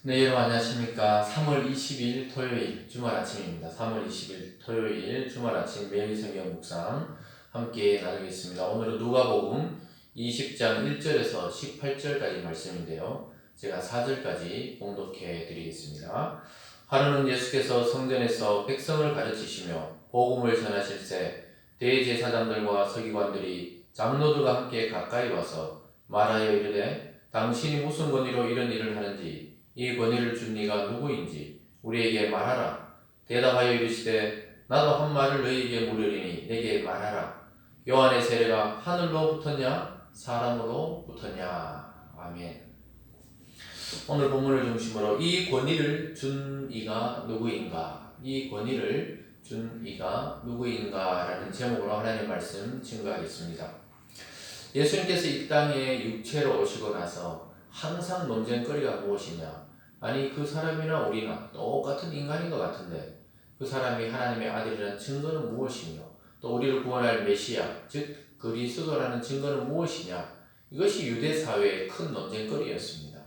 네, 여러분 안녕하십니까. 3월 20일 토요일 주말 아침입니다. 3월 20일 토요일 주말 아침 매일 성경 묵상 함께 나누겠습니다. 오늘은 누가복음 20장 1절에서 18절까지 말씀인데요. 제가 4절까지 봉독해 드리겠습니다. 하루는 예수께서 성전에서 백성을 가르치시며 복음을 전하실새 대제사장들과 서기관들이 장로들과 함께 가까이 와서 말하여 이르되 당신이 무슨 권위로 이런 일을 하는지 이 권위를 준 네가 누구인지 우리에게 말하라. 대답하여 이르시되 나도 한 말을 너희에게 물으리니 내게 말하라. 요한의 세례가 하늘로 붙었냐 사람으로 붙었냐. 아멘. 오늘 본문을 중심으로 이 권위를 준 이가 누구인가, 이 권위를 준 이가 누구인가라는 제목으로 하나님의 말씀 증거하겠습니다. 예수님께서 이 땅에 육체로 오시고 나서 항상 논쟁거리가 무엇이냐? 아니 그 사람이나 우리나 똑같은 인간인 것 같은데 그 사람이 하나님의 아들이라는 증거는 무엇이며 또 우리를 구원할 메시아 즉 그리스도라는 증거는 무엇이냐? 이것이 유대 사회의 큰 논쟁거리였습니다.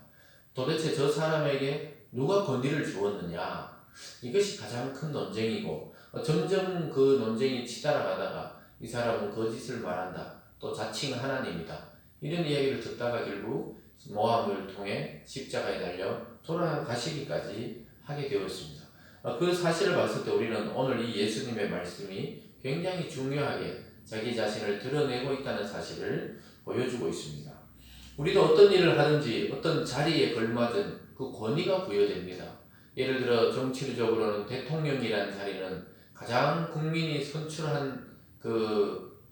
도대체 저 사람에게 누가 권위를 주었느냐? 이것이 가장 큰 논쟁이고 점점 그 논쟁이 치달아가다가 이 사람은 거짓을 말한다. 또 자칭 하나님이다. 이런 이야기를 듣다가 결국 모함을 통해 십자가에 달려 돌아가시기까지 하게 되었습니다. 그 사실을 봤을 때 우리는 오늘 이 예수님의 말씀이 굉장히 중요하게 자기 자신을 드러내고 있다는 사실을 보여주고 있습니다. 우리도 어떤 일을 하든지 어떤 자리에 걸맞은 그 권위가 부여됩니다. 예를 들어 정치적으로는 대통령이라는 자리는 가장 국민이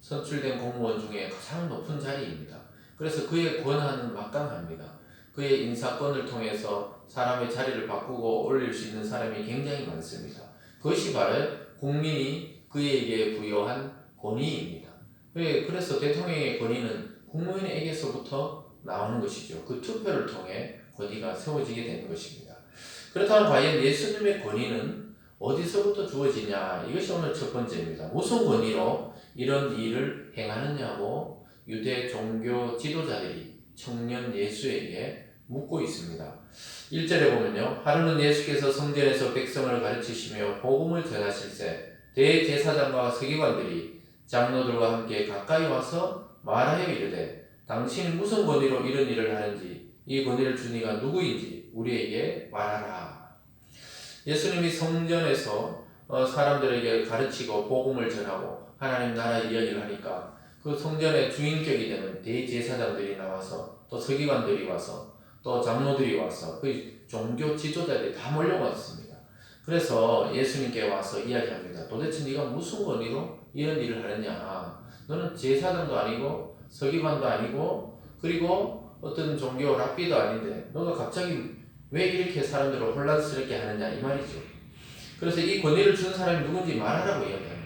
선출된 공무원 중에 가장 높은 자리입니다. 그래서 그의 권한은 막강합니다. 그의 인사권을 통해서 사람의 자리를 바꾸고 올릴 수 있는 사람이 굉장히 많습니다. 그것이 바로 국민이 그에게 부여한 권위입니다. 그래서 대통령의 권위는 국민에게서부터 나오는 것이죠. 그 투표를 통해 권위가 세워지게 되는 것입니다. 그렇다면 과연 예수님의 권위는 어디서부터 주어지냐? 이것이 오늘 첫 번째입니다. 무슨 권위로 이런 일을 행하느냐고 유대 종교 지도자들이 청년 예수에게 묻고 있습니다. 1절에 보면요. 하루는 예수께서 성전에서 백성을 가르치시며 복음을 전하실새 대제사장과 서기관들이 장로들과 함께 가까이 와서 말하여 이르되 당신이 무슨 권위로 이런 일을 하는지 이 권위를 준 이가 누구인지 우리에게 말하라. 예수님이 성전에서 사람들에게 가르치고 복음을 전하고 하나님 나라 이야기를 하니까 그 성전의 주인격이 되는 대제사장들이 나와서 또 서기관들이 와서 또 장로들이 와서 그 종교 지도자들이 다 몰려왔습니다. 그래서 예수님께 와서 이야기합니다. 도대체 네가 무슨 권위로 이런 일을 하느냐? 너는 제사장도 아니고 서기관도 아니고 그리고 어떤 종교 랍비도 아닌데 너가 갑자기 왜 이렇게 사람들을 혼란스럽게 하느냐 이 말이죠. 그래서 이 권위를 준 사람이 누군지 말하라고 이야기합니다.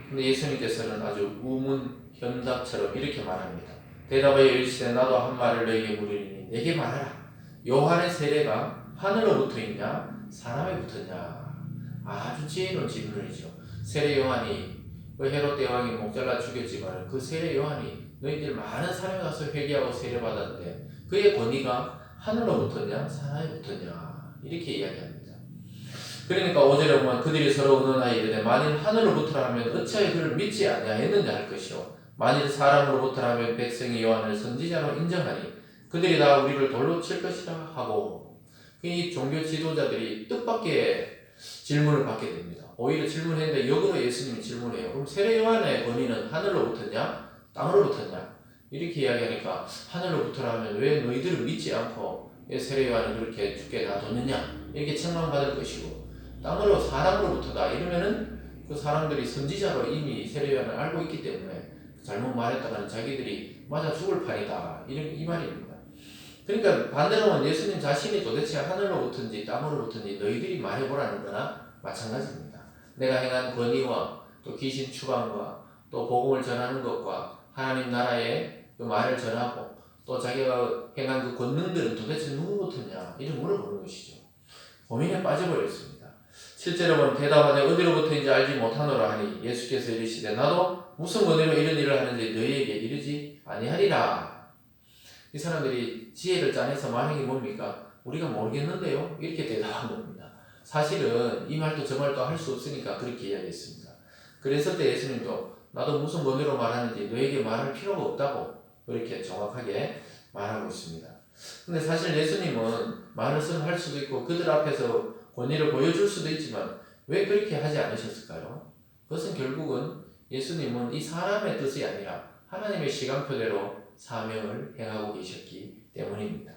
근데 예수님께서는 아주 우문현답처럼 이렇게 말합니다. 대답하여 이르시되 나도 한 말을 너에게 물으리니 내게 말하라. 요한의 세례가 하늘로부터 있냐 사람에 붙었냐? 아주 지혜로운 질문이죠. 세례 요한이 헤롯 대왕이 목잘라 죽였지만 그 세례 요한이 너희들 많은 사람에 가서 회개하고 세례받았는데 그의 권위가 하늘로 붙었냐 사람에 붙었냐 이렇게 이야기합니다. 그러니까 5절에 보면 그들이 서로 의논하여 이르되 만일 하늘로부터라 하면 어찌하여 그를 믿지 아니하였느냐 할 것이요 만일 사람으로부터라 하면 백성이 요한을 선지자로 인정하니 그들이 다 우리를 돌로 칠 것이라 하고 이 종교 지도자들이 뜻밖의 질문을 받게 됩니다. 오히려 질문했는데 역으로 예수님이 질문해요. 그럼 세례 요한의 권위는 하늘로 붙었냐 땅으로 붙었냐 이렇게 이야기하니까 하늘로부터라 하면 왜 너희들을 믿지 않고 세례 요한을 그렇게 죽게 놔뒀느냐 이렇게 책망받을 것이고 땅으로 사람으로부터다 이러면은 그 사람들이 선지자로 이미 세례 요한을 알고 있기 때문에 잘못 말했다가는 자기들이 맞아 죽을 판이다 이 말입니다. 그러니까 반대로 보면 예수님 자신이 도대체 하늘로부터인지 땅으로부터인지 너희들이 말해보라는 거나 마찬가지입니다. 내가 행한 권위와 또 귀신 추방과 또 복음을 전하는 것과 하나님 나라의 그 말을 전하고 또 자기가 행한 그 권능들은 도대체 누구부터냐 이런 물어보는 것이죠. 고민에 빠져버렸습니다. 실제로 보면 대답하되 어디로부터인지 알지 못하노라 하니 예수께서 이르시되 나도 무슨 권위로 이런 일을 하는지 너희에게 이르지 아니하리라. 이 사람들이 지혜를 짜내서 말한 게 뭡니까? 우리가 모르겠는데요? 이렇게 대답한 겁니다. 사실은 이 말도 저 말도 할 수 없으니까 그렇게 이야기했습니다. 그랬을 때 예수님도 나도 무슨 권위로 말하는지 너에게 말할 필요가 없다고 그렇게 정확하게 말하고 있습니다. 근데 사실 예수님은 말을 할 수도 있고 그들 앞에서 권위를 보여줄 수도 있지만 왜 그렇게 하지 않으셨을까요? 그것은 결국은 예수님은 이 사람의 뜻이 아니라 하나님의 시간표대로 사명을 행하고 계셨기 때문입니다.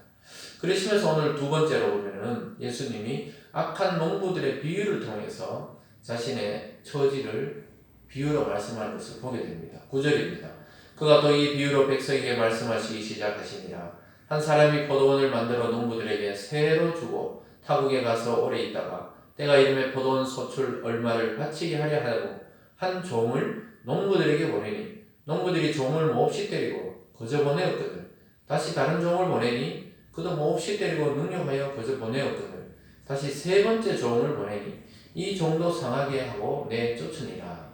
그러시면서 오늘 두 번째로 보면은 예수님이 악한 농부들의 비유를 통해서 자신의 처지를 비유로 말씀하는 것을 보게 됩니다. 9절입니다. 그가 또 이 비유로 백성에게 말씀하시기 시작하시니라. 한 사람이 포도원을 만들어 농부들에게 세로 주고 타국에 가서 오래 있다가 때가 이름에 포도원 소출 얼마를 바치게 하려 하고 한 종을 농부들에게 보내니 농부들이 종을 몹시 때리고 거저 보내었거든. 다시 다른 종을 보내니 그도 몹시 때리고 능욕하여 거저 보내었거든. 다시 세 번째 종을 보내니 이 종도 상하게 하고 내쫓으니라.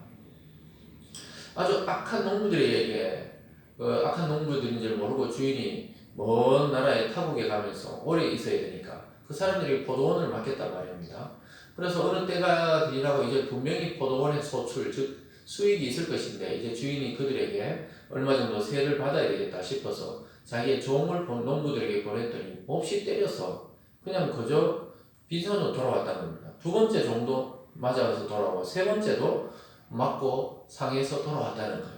아주 악한 농부들에게 악한 농부들인 줄 모르고 주인이 먼 나라의 타국에 가면서 오래 있어야 되니까 그 사람들이 포도원을 맡겼단 말입니다. 그래서 어느 때가 되라고 이제 분명히 포도원의 소출 즉 수익이 있을 것인데 이제 주인이 그들에게 얼마 정도 세를 받아야 되겠다 싶어서 자기의 종을 농부들에게 보냈더니 몹시 때려서 그냥 그저 빈손으로 돌아왔다는 겁니다. 두 번째 종도 맞아서 돌아오고 세 번째도 맞고 상해서 돌아왔다는 거예요.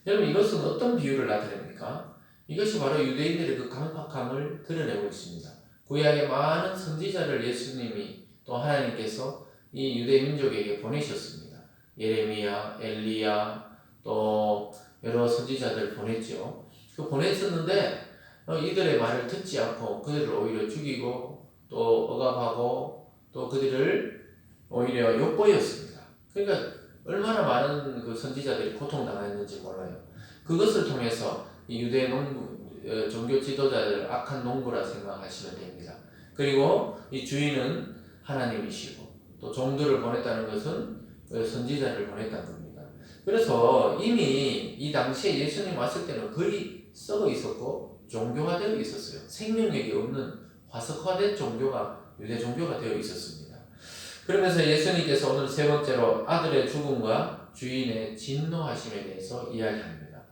여러분 이것은 어떤 비유를 나타냅니까? 이것이 바로 유대인들의 그 강팍함을 드러내고 있습니다. 구약의 많은 선지자를 예수님이 또 하나님께서 이 유대 민족에게 보내셨습니다. 예레미야, 엘리야 또 여러 선지자들 보냈죠. 그 보냈었는데 이들의 말을 듣지 않고 그들을 오히려 죽이고 또 억압하고 또 그들을 오히려 욕보였습니다. 그러니까 얼마나 많은 그 선지자들이 고통당했는지 몰라요. 그것을 통해서 이 유대 농부, 종교 지도자들 악한 농부라 생각하시면 됩니다. 그리고 이 주인은 하나님이시고 또 종들을 보냈다는 것은 선지자를 보냈다는 겁니다. 그래서 이미 이 당시에 예수님 왔을 때는 거의 썩어 있었고 종교화되어 있었어요. 생명력이 없는 화석화된 종교가 유대 종교가 되어 있었습니다. 그러면서 예수님께서 오늘 세 번째로 아들의 죽음과 주인의 진노하심에 대해서 이야기합니다.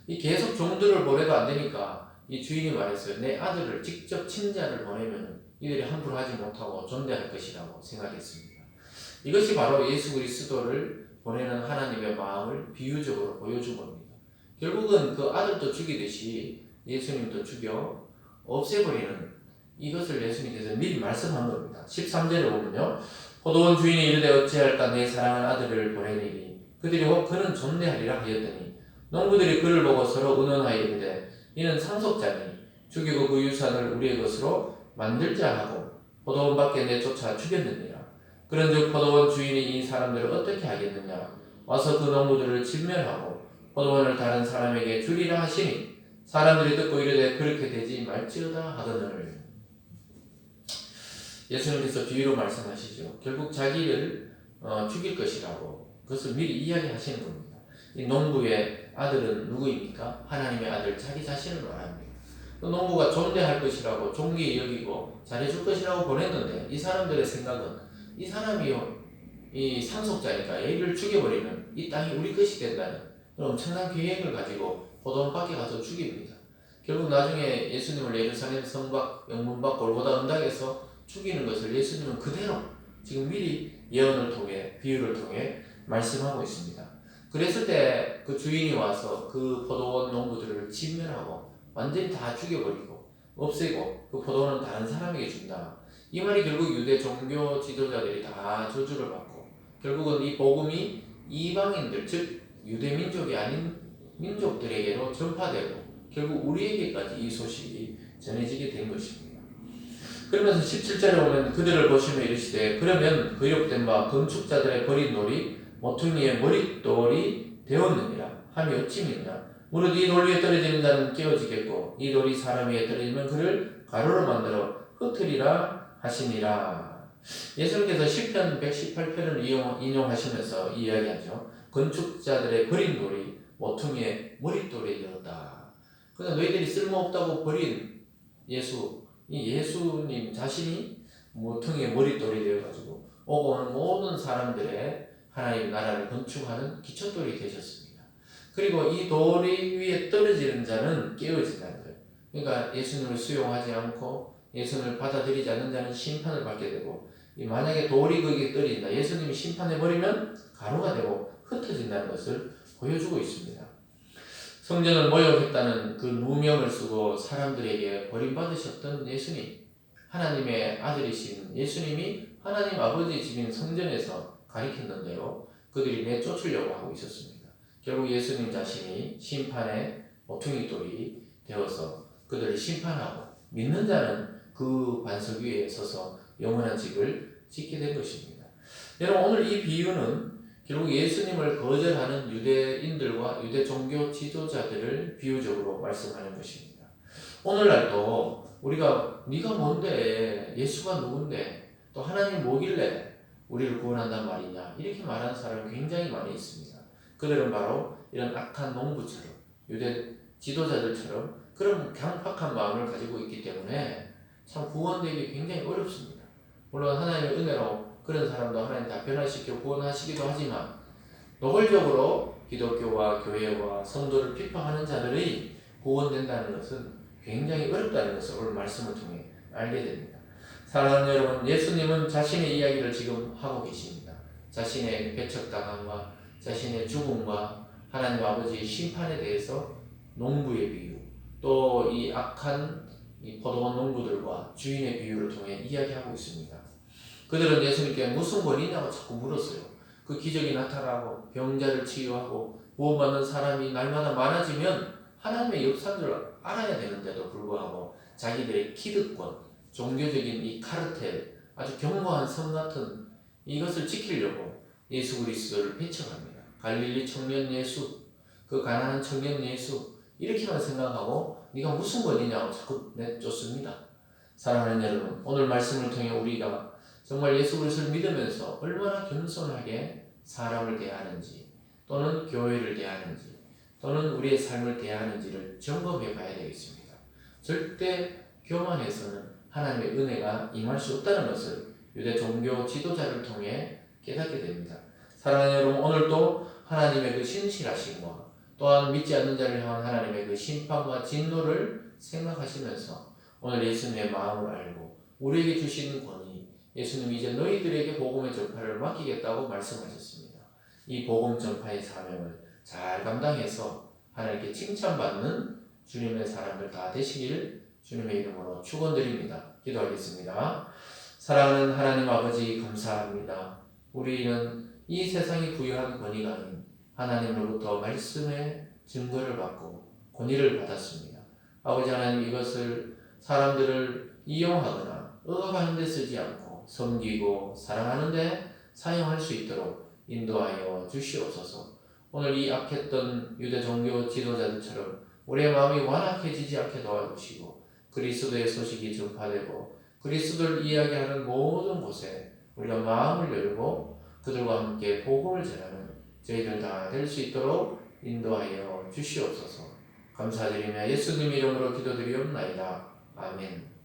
이 계속 종들을 보내도 안 되니까 이 주인이 말했어요. 내 아들을 직접 친자를 보내면 이들이 함부로 하지 못하고 존대할 것이라고 생각했습니다. 이것이 바로 예수 그리스도를 보내는 하나님의 마음을 비유적으로 보여준 겁니다. 결국은 그 아들도 죽이듯이 예수님도 죽여 없애버리는 이것을 예수님께서 미리 말씀한 겁니다. 13절에 보면요. 포도원 주인이 이르되 어찌할까 내 사랑하는 아들을 보내리니 그들이 혹 그는 존대하리라 하였더니 농부들이 그를 보고 서로 의논하여 이르되 이는 상속자니 죽이고 그 유산을 우리의 것으로 만들자 하고 포도원 밖에 내쫓아 죽였느니라. 그런즉 포도원 주인이 이 사람들을 어떻게 하겠느냐 와서 그 농부들을 진멸하고 포도원을 다른 사람에게 주리라 하시니 사람들이 듣고 이르되 그렇게 되지 말지어다 하거늘. 예수님께서 비유로 말씀하시죠. 결국 자기를 죽일 것이라고 그것을 미리 이야기하시는 겁니다. 이 농부의 아들은 누구입니까? 하나님의 아들 자기 자신을 말합니다. 그 농부가 존대할 것이라고 존귀히 여기고 잘해줄 것이라고 보냈는데 이 사람들의 생각은 이 사람이요 이 상속자니까 얘를 죽여버리면 이 땅이 우리 것이 된다는 엄청난 계획을 가지고 포도원 밖에 가서 죽입니다. 결국 나중에 예수님을 예루살렘 성박 영문박 골고다 언덕에서 죽이는 것을 예수님은 그대로 지금 미리 예언을 통해 비유를 통해 말씀하고 있습니다. 그랬을 때 그 주인이 와서 그 포도원 농부들을 진멸하고 완전히 다 죽여버리고 없애고 그 포도원은 다른 사람에게 준다. 이 말이 결국 유대 종교 지도자들이 다 저주를 받고 결국은 이 복음이 이방인들 즉 유대 민족이 아닌 민족들에게로 전파되고 결국 우리에게까지 이 소식이 전해지게 된 것입니다. 그러면서 17절에 보면 그들을 보시며 이르시되 그러면 의롭된 바 건축자들의 버린 돌이 모퉁이의 머릿돌이 되었느니라 함이 어찌 믿나 무릇 이 돌 위에 떨어지는 자는 깨어지겠고 이 돌이 사람 위에 떨어지면 그를 가루로 만들어 흩으리라 하시니라. 예수님께서 시편 118편을 인용하시면서 이야기하죠. 건축자들의 버린 돌이 모퉁이의 머릿돌이 되었다. 그러니까 너희들이 쓸모없다고 버린 예수 이 예수님 자신이 모퉁이의 머릿돌이 되어가지고 오고 오는 모든 사람들의 하나님 나라를 건축하는 기초돌이 되셨습니다. 그리고 이 돌이 위에 떨어지는 자는 깨어진다는 거예요. 그러니까 예수님을 수용하지 않고 예수님을 받아들이지 않는 자는 심판을 받게 되고, 만약에 돌이 거기에 떨어진다, 예수님이 심판해버리면 가루가 되고 흩어진다는 것을 보여주고 있습니다. 성전을 모욕했다는 그 누명을 쓰고 사람들에게 버림받으셨던 예수님, 하나님의 아들이신 예수님이 하나님 아버지 집인 성전에서 가리켰는데요, 그들이 내쫓으려고 하고 있었습니다. 결국 예수님 자신이 심판의 모퉁이돌이 되어서 그들을 심판하고, 믿는 자는 그 반석 위에 서서 영원한 집을 짓게 된 것입니다. 여러분, 오늘 이 비유는 결국 예수님을 거절하는 유대인들과 유대 종교 지도자들을 비유적으로 말씀하는 것입니다. 오늘날도 우리가 네가 뭔데, 예수가 누군데, 또 하나님 뭐길래 우리를 구원한단 말이냐, 이렇게 말하는 사람이 굉장히 많이 있습니다. 그들은 바로 이런 악한 농부처럼, 유대 지도자들처럼 그런 강팍한 마음을 가지고 있기 때문에 참 구원되기 굉장히 어렵습니다. 물론 하나님의 은혜로 그런 사람도 하나님 다 변화시켜 구원하시기도 하지만, 노골적으로 기독교와 교회와 성도를 비판하는 자들이 구원된다는 것은 굉장히 어렵다는 것을 오늘 말씀을 통해 알게 됩니다. 사랑하는 여러분, 예수님은 자신의 이야기를 지금 하고 계십니다. 자신의 배척당함과 자신의 죽음과 하나님 아버지의 심판에 대해서 농부의 비유, 또 이 악한 이 포도원 농부들과 주인의 비유를 통해 이야기하고 있습니다. 그들은 예수님께 무슨 권위냐고 자꾸 물었어요. 그 기적이 나타나고 병자를 치유하고 구원받는 사람이 날마다 많아지면 하나님의 역사인 줄 알아야 되는데도 불구하고 자기들의 기득권, 종교적인 이 카르텔, 아주 견고한 성 같은 이것을 지키려고 예수 그리스도를 배척합니다. 갈릴리 청년 예수, 그 가난한 청년 예수, 이렇게만 생각하고 네가 무슨 권위냐고 자꾸 내쫓습니다. 사랑하는 여러분, 오늘 말씀을 통해 우리가 정말 예수 그리스도를 믿으면서 얼마나 겸손하게 사람을 대하는지, 또는 교회를 대하는지, 또는 우리의 삶을 대하는지를 점검해 봐야 되겠습니다. 절대 교만해서는 하나님의 은혜가 임할 수 없다는 것을 유대 종교 지도자를 통해 깨닫게 됩니다. 사랑하는 여러분, 오늘도 하나님의 그 신실하심과 또한 믿지 않는 자를 향한 하나님의 그 심판과 진노를 생각하시면서 오늘 예수님의 마음을 알고 우리에게 주시는 권위, 예수님이 이제 너희들에게 복음의 전파를 맡기겠다고 말씀하셨습니다. 이 복음 전파의 사명을 잘 감당해서 하나님께 칭찬받는 주님의 사람들 다 되시길 주님의 이름으로 축원드립니다. 기도하겠습니다. 사랑하는 하나님 아버지, 감사합니다. 우리는 이 세상이 부여한 권위가 아닌 하나님으로부터 말씀의 증거를 받고 권위를 받았습니다. 아버지 하나님, 이것을 사람들을 이용하거나 억압하는 데 쓰지 않고 섬기고 사랑하는 데 사용할 수 있도록 인도하여 주시옵소서. 오늘 이 악했던 유대 종교 지도자들처럼 우리의 마음이 완악해지지 않게 도와주시고, 그리스도의 소식이 전파되고 그리스도를 이야기하는 모든 곳에 우리가 마음을 열고 그들과 함께 복음을 전하는 저희들 다 될 수 있도록 인도하여 주시옵소서. 감사드리며 예수님 이름으로 기도드리옵나이다. 아멘.